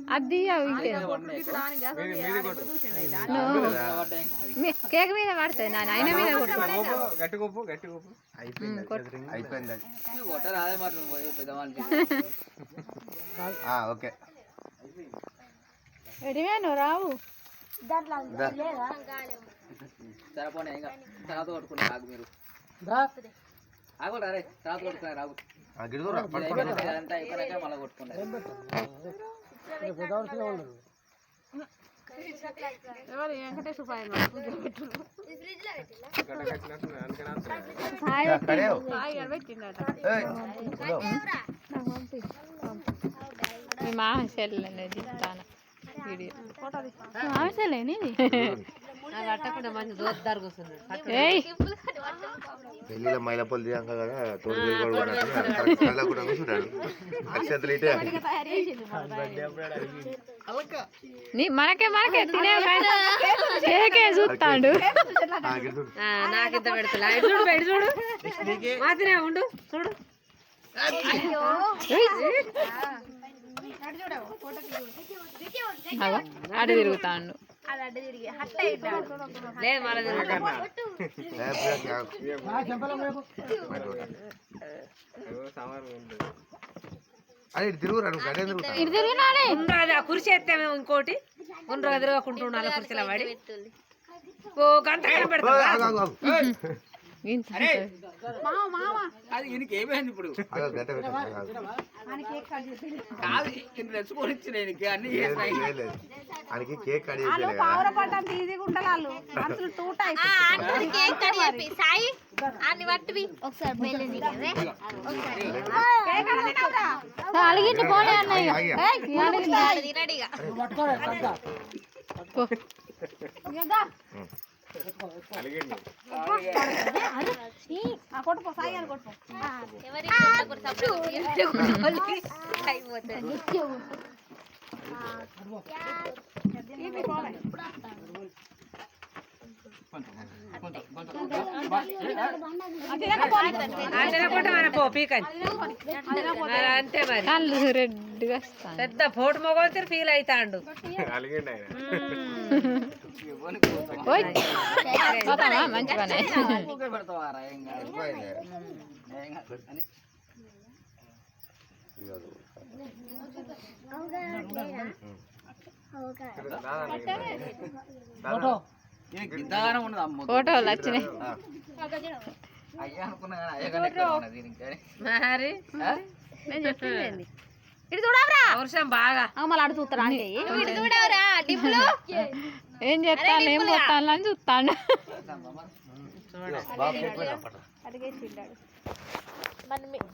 అది కేక్ మీద పడతాయి నాన్న ఆయన మీద ఓకే ఎడివేను రావు సరిపోయి ఇంకా తర్వాత కొట్టుకున్నా ఆగు మీరు ఆగురా రే తర్వాత కొట్టుకున్నా రాగు అంతా అయిపోయాక మళ్ళీ కొట్టుకున్నారు ఎవరు వెంకటేశ్వర మీ మామ సెల్లనే చెప్తాను వీడియో మామ సెల్లేని పెళ్ళిలో మైలపల్లి దిగాక కదా తోడు కూడా కూర్చుంటాడు అక్షంతలు ఇటే మనకే తినే కేకే చూస్తాడు నాకింత పెడతా చూడు మాత్రమే ఉండు చూడు అటు తిరుగుతాడు లేదు మళ్ళీ కుర్చీ ఎత్తామే ఇంకోటి గుండ్రగా తిరగకుంటున్నా అలా కుర్చీలో పడి ఓ గంట పెడతా అది ఈయనకి ఏమైంది ఇప్పుడు రెస్పాన్స్ ఇచ్చిన అన్ని అలిగింది పోలే అన్నయ్య అంతే మరి కళ్ళు రెడ్గా పెద్ద ఫోటో మొగోతే ఫీల్ అవుతాడు మంచి పని ఫోటోలు వచ్చినాయి మరి ఇటు చూడవరా వర్షం బాగా మళ్ళీ అడు చూస్తారా ఏం చేస్తాను ఏం కొట్టాలని అని చూస్తాను